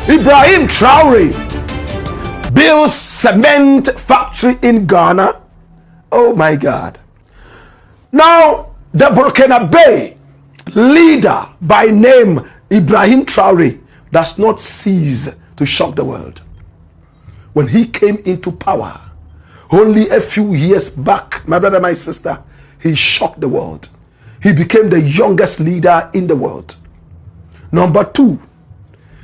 Ibrahim Traore builds cement factory in Ghana. Oh my God. Now, the Burkinabe leader by name Ibrahim Traore does not cease to shock the world. When he came into power, only a few years back, my brother, my sister, he shocked the world. He became the youngest leader in the world. Number two,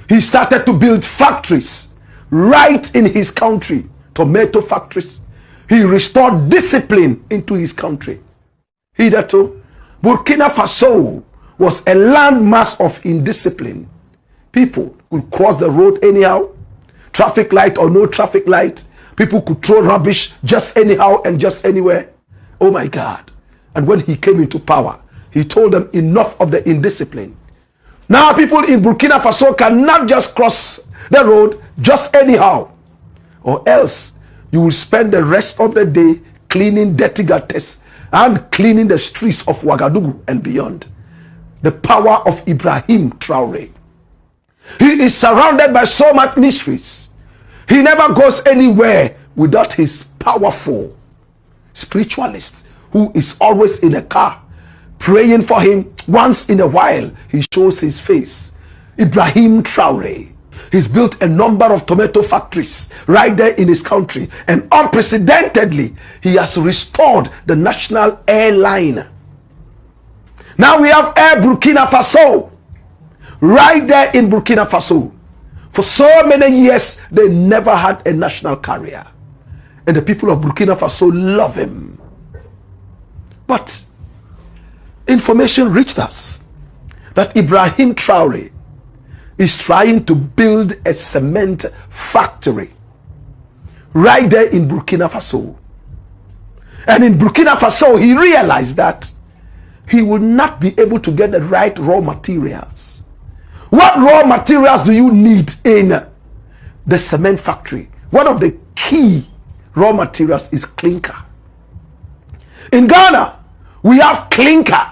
he started to build factories right in his country, tomato factories. He restored discipline into his country. Hitherto, Burkina Faso was a landmass of indiscipline. People could cross the road anyhow, traffic light or no traffic light. People could throw rubbish just anyhow and just anywhere. Oh my God. And when he came into power, he told them enough of the indiscipline. Now people in Burkina Faso cannot just cross the road just anyhow, or else you will spend the rest of the day cleaning dirty gutters and cleaning the streets of Ouagadougou and beyond. The power of Ibrahim Traore. He is surrounded by so much mysteries. He never goes anywhere without his powerful spiritualist who is always in a car praying for him. Once in a while, he shows his face. Ibrahim Traore. He's built a number of tomato factories right there in his country. And unprecedentedly, he has restored the national airline. Now we have Air Burkina Faso right there in Burkina Faso. For so many years, they never had a national carrier. And the people of Burkina Faso love him. But information reached us that Ibrahim Traore is trying to build a cement factory right there in Burkina Faso. And in Burkina Faso, he realized that he will not be able to get the right raw materials. What raw materials do you need in the cement factory? One of the key raw materials is clinker. In Ghana, we have clinker.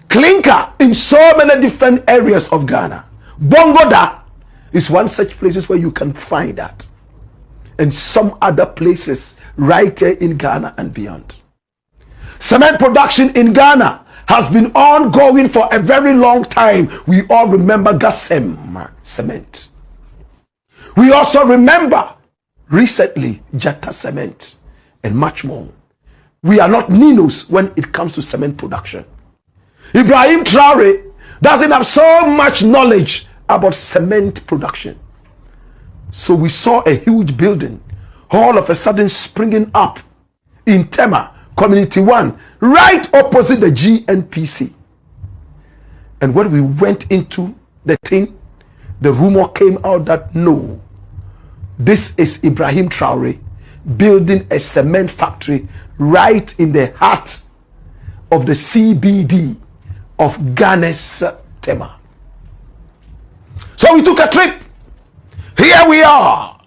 Clinker in so many different areas of Ghana. Bongoda is one such places where you can find that. And some other places right there in Ghana and beyond. Cement production in Ghana has been ongoing for a very long time. We all remember Gassem cement. We also remember recently Jatta cement and much more. We are not Ninos when it comes to cement production. Ibrahim Traore doesn't have so much knowledge about cement production. So we saw a huge building all of a sudden springing up in Tema, Community 1, right opposite the GNPC. And when we went into the thing, the rumor came out that no, this is Ibrahim Traore building a cement factory right in the heart of the CBD of Ghana's Tema. So we took a trip. Here we are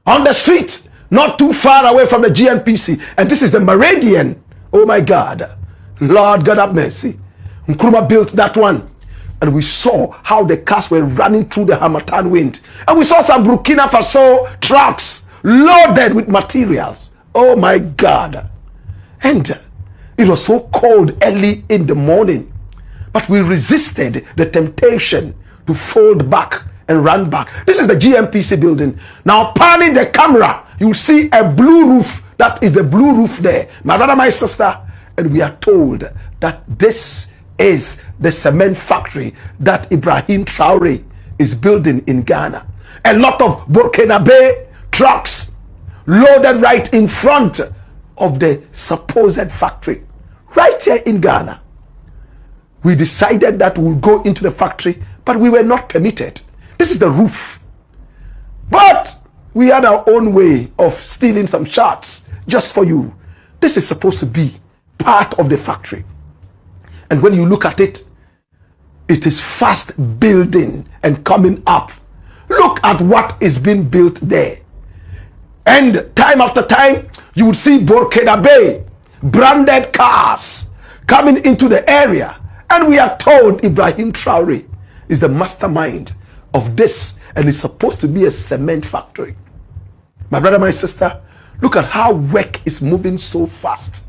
on the street, not too far away from the GNPC. And this is the Meridian. Oh my God. Lord God have mercy. Nkrumah built that one. And we saw how the cars were running through the Harmattan wind. And we saw some Burkina Faso trucks loaded with materials. Oh my God. And it was so cold early in the morning. But we resisted the temptation to fold back and run back. This is the GMPC building. Now panning the camera, you'll see a blue roof. That is the blue roof there. My brother, my sister. And we are told that this is the cement factory that Ibrahim Traore is building in Ghana. A lot of Burkinabe trucks loaded right in front of the supposed factory. Right here in Ghana. We decided that we'll go into the factory, but we were not permitted. This is the roof. But we had our own way of stealing some shots just for you. This is supposed to be part of the factory. And when you look at it, it is fast building and coming up. Look at what is being built there. And time after time, you would see Burkinabe branded cars coming into the area. And we are told Ibrahim Traore is the mastermind of this, and it's supposed to be a cement factory. My brother, my sister, look at how work is moving so fast.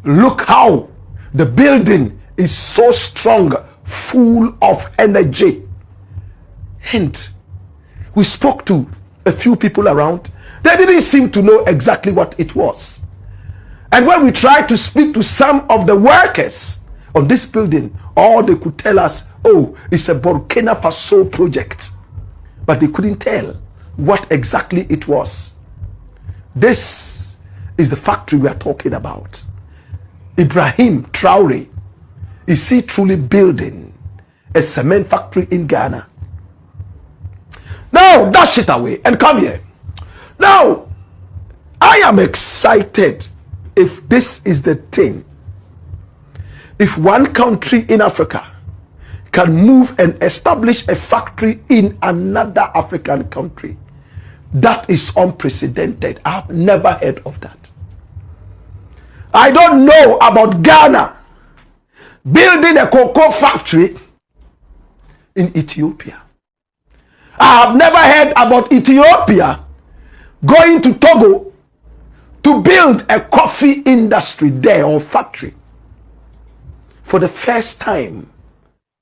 Look how the building is so strong, full of energy. And we spoke to a few people around. They didn't seem to know exactly what it was. And when we tried to speak to some of the workers on this building, all they could tell us, oh, it's a Burkina Faso project. But they couldn't tell what exactly it was. This is the factory we are talking about. Ibrahim Traore, is he truly building a cement factory in Ghana? Now, dash it away and come here. Now, I am excited if this is the thing. If one country in Africa can move and establish a factory in another African country, that is unprecedented. I've never heard of that. I don't know about Ghana building a cocoa factory in Ethiopia. I have never heard about Ethiopia going to Togo to build a coffee industry there or factory. For the first time,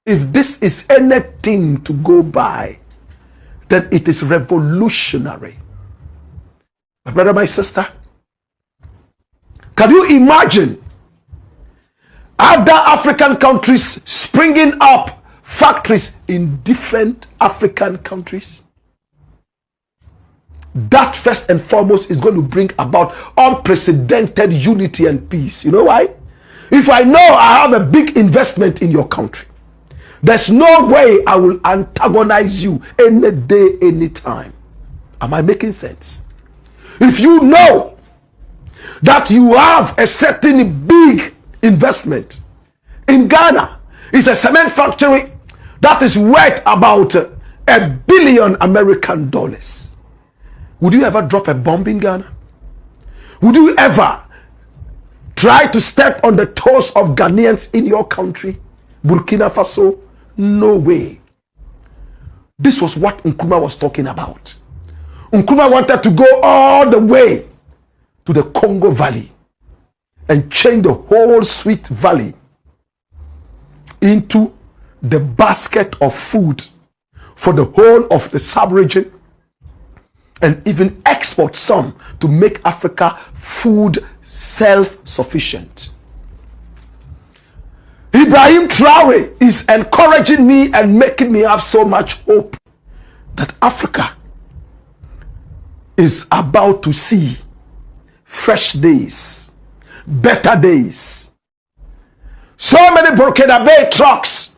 if this is anything to go by, then it is revolutionary. My brother, my sister, can you imagine other African countries springing up factories in different African countries? That first and foremost is going to bring about unprecedented unity and peace. You know why? If I know I have a big investment in your country, there's no way I will antagonize you any day, any time. Am I making sense? If you know that you have a certain big investment in Ghana, it's a cement factory that is worth about $1 billion American dollars. Would you ever drop a bomb in Ghana? Would you ever try to step on the toes of Ghanaians in your country, Burkina Faso? No way. This was what Nkrumah was talking about. Nkrumah wanted to go all the way to the Congo Valley and change the whole Sweet Valley into the basket of food for the whole of the sub-region, and even export some to make Africa food self-sufficient. Ibrahim Traore is encouraging me and making me have so much hope that Africa is about to see fresh days, better days. So many Burkina Bay trucks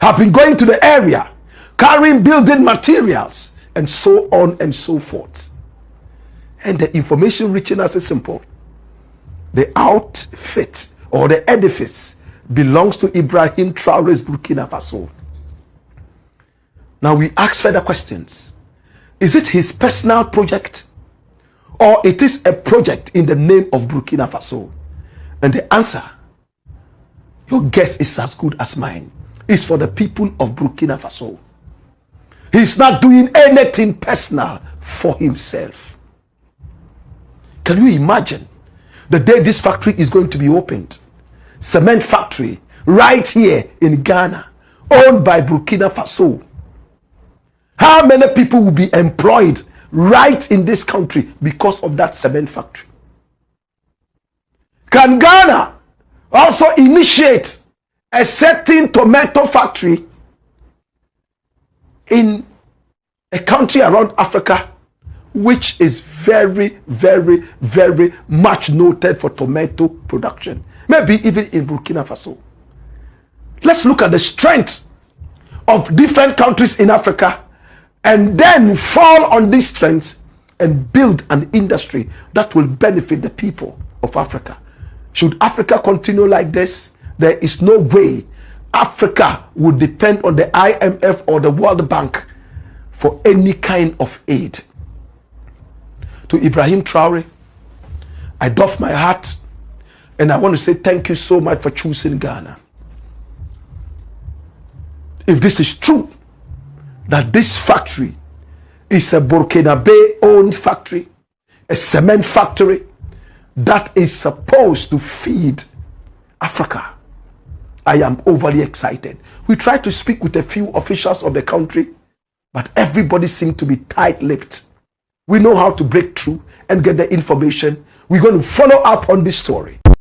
have been going to the area, carrying building materials, and so on and so forth. And the information reaching us is simple. The outfit or the edifice belongs to Ibrahim Traore's Burkina Faso. Now we ask further questions. Is it his personal project, or it is a project in the name of Burkina Faso? And the answer, your guess is as good as mine, is for the people of Burkina Faso. He's not doing anything personal for himself. Can you imagine the day this factory is going to be opened? Cement factory right here in Ghana, owned by Burkina Faso. How many people will be employed right in this country because of that cement factory? Can Ghana also initiate a certain tomato factory in a country around Africa which is very, very, very much noted for tomato production? Maybe even in Burkina Faso. Let's look at the strength of different countries in Africa and then fall on these strengths and build an industry that will benefit the people of Africa. Should Africa continue like this, there is no way Africa would depend on the IMF or the World Bank for any kind of aid. To Ibrahim Traore, I doff my hat and I want to say thank you so much for choosing Ghana. If this is true, that this factory is a Burkinabe owned factory, a cement factory that is supposed to feed Africa. I am overly excited. We tried to speak with a few officials of the country, but everybody seemed to be tight-lipped. We know how to break through and get the information. We're going to follow up on this story.